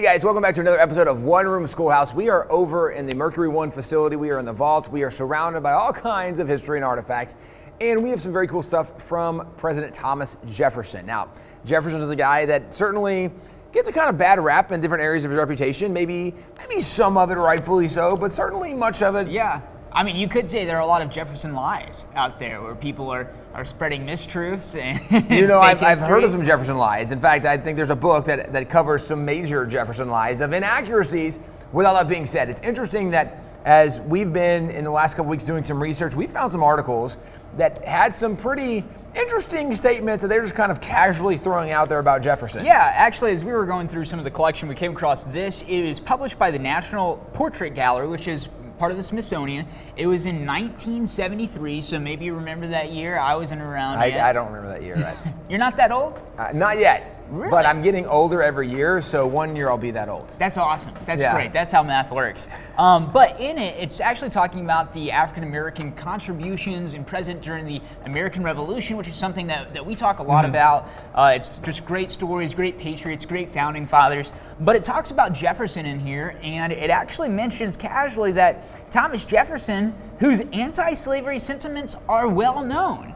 guys, welcome back to another episode of One Room Schoolhouse. We are over in the Mercury One facility. We are in the vault. We are surrounded by all kinds of history and artifacts. And we have some very cool stuff from President Thomas Jefferson. Now, Jefferson is a guy that certainly gets a kind of bad rap in different areas of his reputation. Maybe some of it rightfully so, but certainly much of it. Yeah. I mean, you could say there are a lot of Jefferson lies out there where people are spreading mistruths and I've heard of some Jefferson lies. In fact, I think there's a book that covers some major Jefferson lies of inaccuracies. With all that being said, it's interesting that as we've been in the last couple weeks doing some research, we found some articles that had some pretty interesting statements that they're just kind of casually throwing out there about Jefferson. Yeah, actually, as we were going through some of the collection, we came across this. It was published by the National Portrait Gallery, which is part of the Smithsonian. It was in 1973, so maybe you remember that year. I wasn't around yet. I don't remember that year. Right? You're not that old? Not yet. Really? But I'm getting older every year, so one year I'll be that old. That's awesome. That's great. That's how math works. But in it, it's actually talking about the African-American contributions and present during the American Revolution, which is something that we talk a lot about. It's just great stories, great patriots, great founding fathers. But it talks about Jefferson in here, and it actually mentions casually that Thomas Jefferson, whose anti-slavery sentiments are well known.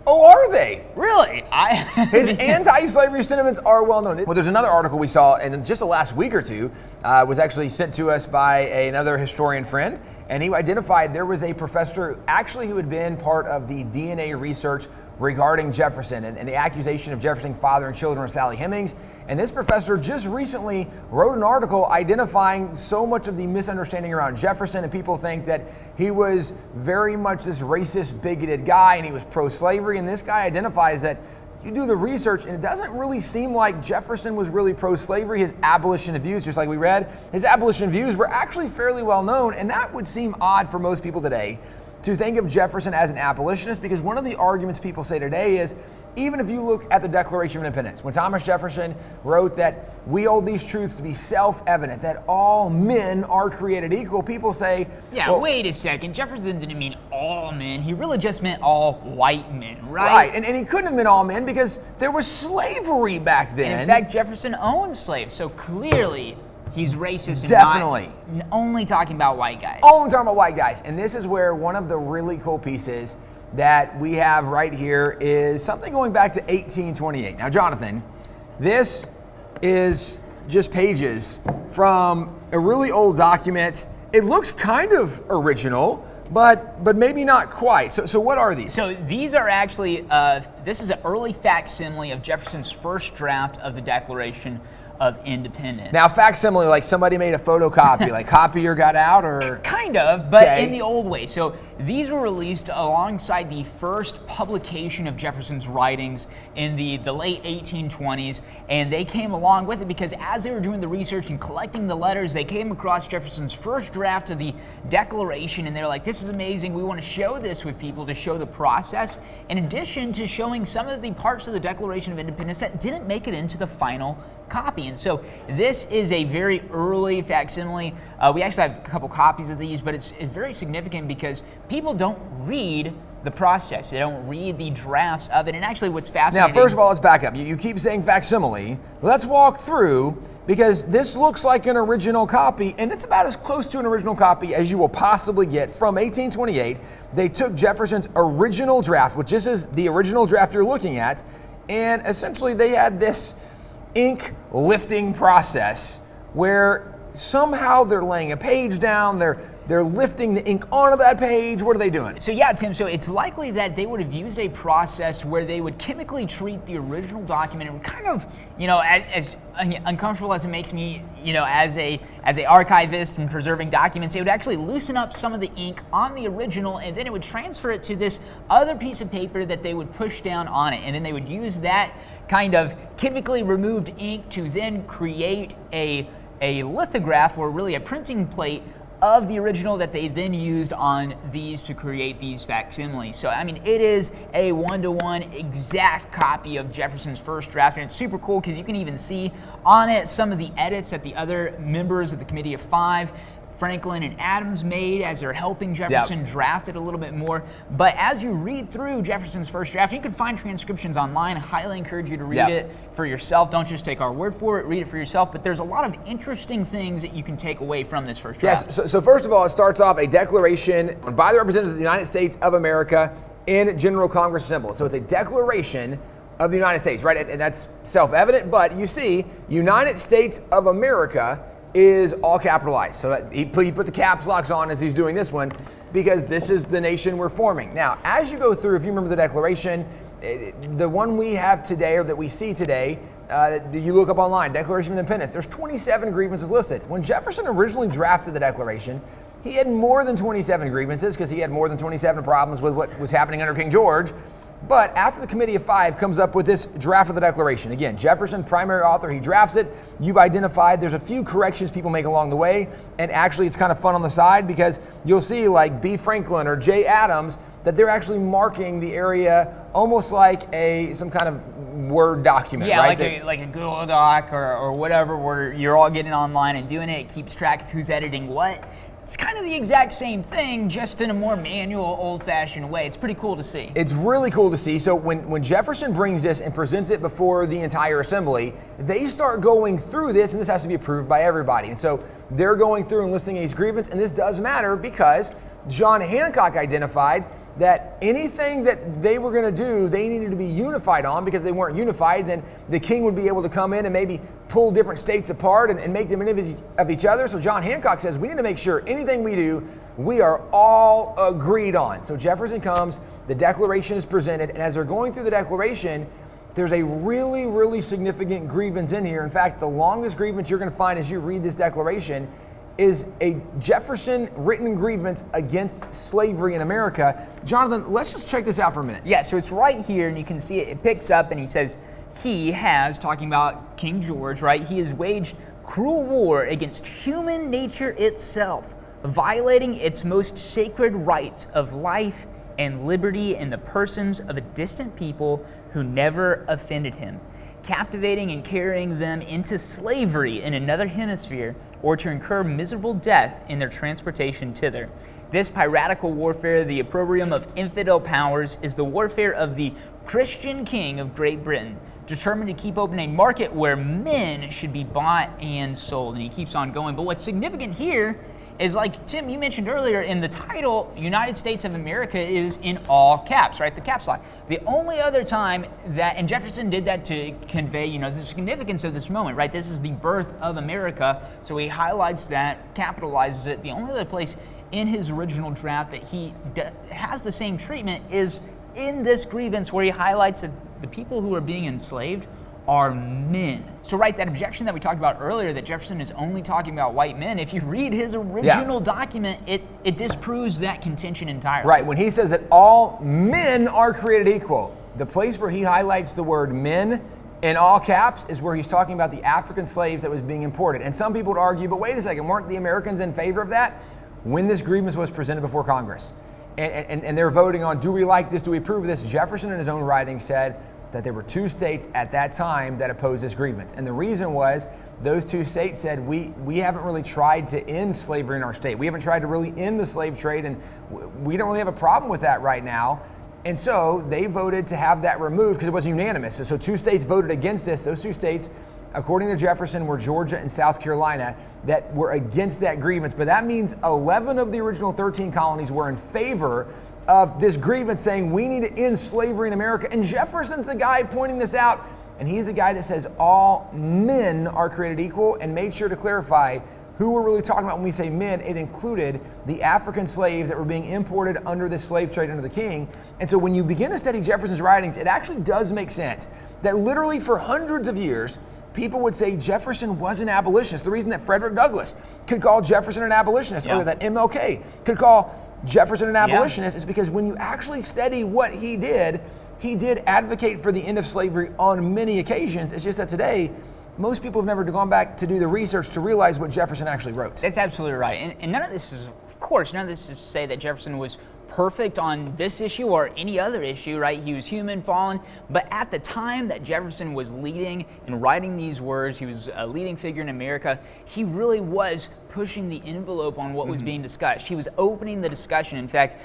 Oh, are they? Really? His anti-slavery sentiments are well known. Well, there's another article we saw in just the last week or two, was actually sent to us by another historian friend, and he identified there was a professor actually who had been part of the DNA research regarding Jefferson and the accusation of Jefferson fathering children with Sally Hemings. And this professor just recently wrote an article identifying so much of the misunderstanding around Jefferson, and people think that he was very much this racist, bigoted guy and he was pro-slavery. And this guy identifies that you do the research and it doesn't really seem like Jefferson was really pro-slavery. His abolition views, just like we read, his abolition views were actually fairly well known, and that would seem odd for most people today to think of Jefferson as an abolitionist, because one of the arguments people say today is, even if you look at the Declaration of Independence, when Thomas Jefferson wrote that we hold these truths to be self-evident, that all men are created equal, people say, yeah, well, wait a second, Jefferson didn't mean all men, he really just meant all white men, right? Right, and he couldn't have meant all men because there was slavery back then. And in fact, Jefferson owned slaves, so clearly he's racist and definitely not only talking about white guys. Only talking about white guys. And this is where one of the really cool pieces that we have right here is something going back to 1828. Now, Jonathan, this is just pages from a really old document. It looks kind of original, but maybe not quite. So what are these? So these are actually, this is an early facsimile of Jefferson's first draft of the Declaration of Independence. Now, facsimile, like somebody made a photocopy, like copier got out, or? Kind of, but in the old way. So these were released alongside the first publication of Jefferson's writings in the late 1820s, and they came along with it because as they were doing the research and collecting the letters, they came across Jefferson's first draft of the Declaration, and they're like, this is amazing, we want to share this with people to show the process, in addition to showing some of the parts of the Declaration of Independence that didn't make it into the final copy. And so this is a very early facsimile. We actually have a couple copies of these, but it's very significant because people don't read the process. They don't read the drafts of it. And actually what's fascinating... Now, first of all, let's back up. You keep saying facsimile. Let's walk through, because this looks like an original copy, and it's about as close to an original copy as you will possibly get. From 1828, they took Jefferson's original draft, which this is the original draft you're looking at, and essentially they had this ink lifting process where somehow they're laying a page down, they're lifting the ink onto that page. What are they doing? So yeah, Tim, so it's likely that they would have used a process where they would chemically treat the original document and kind of, as uncomfortable as it makes me, as a archivist and preserving documents, they would actually loosen up some of the ink on the original, and then it would transfer it to this other piece of paper that they would push down on it, and then they would use that kind of chemically removed ink to then create a lithograph, or really a printing plate of the original that they then used on these to create these facsimiles. So, I mean, it is a one-to-one exact copy of Jefferson's first draft, and it's super cool because you can even see on it some of the edits that the other members of the Committee of Five Franklin and Adams made as they're helping Jefferson draft it a little bit more. But as you read through Jefferson's first draft, you can find transcriptions online. I highly encourage you to read it for yourself. Don't just take our word for it, read it for yourself. But there's a lot of interesting things that you can take away from this first draft. Yes, so first of all, it starts off a declaration by the representatives of the United States of America in General Congress assembled. So it's a declaration of the United States, right? And that's self-evident, but you see, United States of America is all capitalized. So that he put the caps locks on as he's doing this one, because this is the nation we're forming. Now, as you go through, if you remember the declaration, the one we have today, or that we see today, you look up online, Declaration of Independence, there's 27 grievances listed. When Jefferson originally drafted the Declaration, he had more than 27 grievances because he had more than 27 problems with what was happening under King George. But after the Committee of Five comes up with this draft of the Declaration, again, Jefferson, primary author, he drafts it. You've identified there's a few corrections people make along the way, and actually it's kind of fun on the side because you'll see like B. Franklin or J. Adams that they're actually marking the area almost like some kind of Word document, right? Like a Google Doc or whatever, where you're all getting online and doing it. It keeps track of who's editing what. It's kind of the exact same thing, just in a more manual, old-fashioned way. It's pretty cool to see. It's really cool to see. So when Jefferson brings this and presents it before the entire assembly, they start going through this, and this has to be approved by everybody. And so they're going through and listing each grievance, and this does matter because John Hancock identified that anything that they were going to do, they needed to be unified on, because they weren't unified, then the king would be able to come in and maybe pull different states apart and make them enemies of each other. So John Hancock says we need to make sure anything we do, we are all agreed on. So Jefferson comes, the Declaration is presented, and as they're going through the Declaration, there's a really, really significant grievance in here. In fact, the longest grievance you're going to find as you read this Declaration is a Jefferson written grievance against slavery in America. Jonathan, let's just check this out for a minute. Yeah, so it's right here, and you can see it. It picks up, and he says, he has, talking about King George, right? He has waged cruel war against human nature itself, violating its most sacred rights of life and liberty in the persons of a distant people who never offended him, captivating and carrying them into slavery in another hemisphere, or to incur miserable death in their transportation thither. This piratical warfare, the opprobrium of infidel powers, is the warfare of the Christian king of Great Britain, determined to keep open a market where men should be bought and sold. And he keeps on going. But what's significant here is, like Tim, you mentioned earlier, in the title, United States of America is in all caps, right? The caps lock. The only other time that, and Jefferson did that to convey, the significance of this moment, right? This is the birth of America. So he highlights that, capitalizes it. The only other place in his original draft that he has the same treatment is in this grievance, where he highlights that the people who are being enslaved are men. So right, that objection that we talked about earlier, that Jefferson is only talking about white men, if you read his original document, it disproves that contention entirely. Right, when he says that all men are created equal, the place where he highlights the word men in all caps is where he's talking about the African slaves that was being imported. And some people would argue, but wait a second, weren't the Americans in favor of that? When this grievance was presented before Congress, and they're voting on, do we like this, do we approve of this? Jefferson in his own writing said that there were two states at that time that opposed this grievance. And the reason was those two states said, we haven't really tried to end slavery in our state. We haven't tried to really end the slave trade, and we don't really have a problem with that right now. And so they voted to have that removed because it was unanimous. So two states voted against this. Those two states, according to Jefferson, were Georgia and South Carolina, that were against that grievance. But that means 11 of the original 13 colonies were in favor of this grievance, saying we need to end slavery in America. And Jefferson's the guy pointing this out, and he's the guy that says all men are created equal, and made sure to clarify who we're really talking about when we say men. It included the African slaves that were being imported under the slave trade under the king. And so when you begin to study Jefferson's writings, it actually does make sense that literally for hundreds of years, people would say Jefferson was an abolitionist. The reason that Frederick Douglass could call Jefferson an abolitionist, or that MLK could call Jefferson an abolitionist, is because when you actually study what he did advocate for the end of slavery on many occasions. It's just that today, most people have never gone back to do the research to realize what Jefferson actually wrote. That's absolutely right. And none of this is, of course, none of this is to say that Jefferson was perfect on this issue or any other issue, right? He was human, fallen. But at the time that Jefferson was leading and writing these words, he was a leading figure in America, he really was pushing the envelope on what was being discussed. She was opening the discussion. In fact,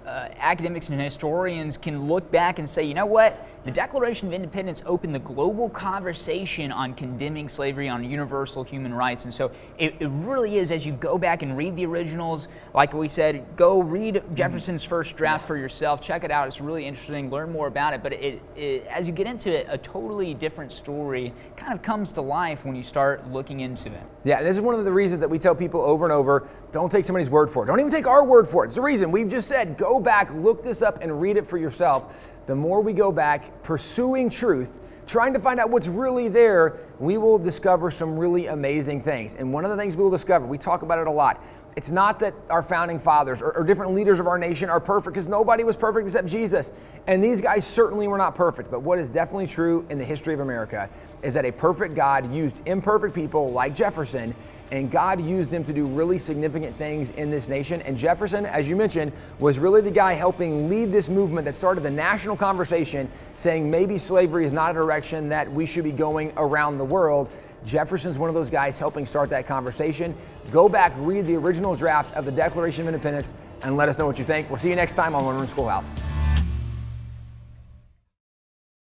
academics and historians can look back and say, you know what? The Declaration of Independence opened the global conversation on condemning slavery, on universal human rights. And so it really is, as you go back and read the originals, like we said, go read Jefferson's first draft for yourself. Check it out. It's really interesting. Learn more about it. But as you get into it, a totally different story kind of comes to life when you start looking into it. Yeah, this is one of the reasons that we tell people over and over, don't take somebody's word for it. Don't even take our word for it. It's the reason. We've just said, go back, look this up, and read it for yourself. The more we go back pursuing truth, trying to find out what's really there, we will discover some really amazing things. And one of the things we will discover, we talk about it a lot, it's not that our founding fathers or different leaders of our nation are perfect, because nobody was perfect except Jesus. And these guys certainly were not perfect. But what is definitely true in the history of America is that a perfect God used imperfect people like Jefferson, and God used him to do really significant things in this nation. And Jefferson, as you mentioned, was really the guy helping lead this movement that started the national conversation, saying maybe slavery is not a direction that we should be going around the world. Jefferson's one of those guys helping start that conversation. Go back, read the original draft of the Declaration of Independence, and let us know what you think. We'll see you next time on Room Schoolhouse.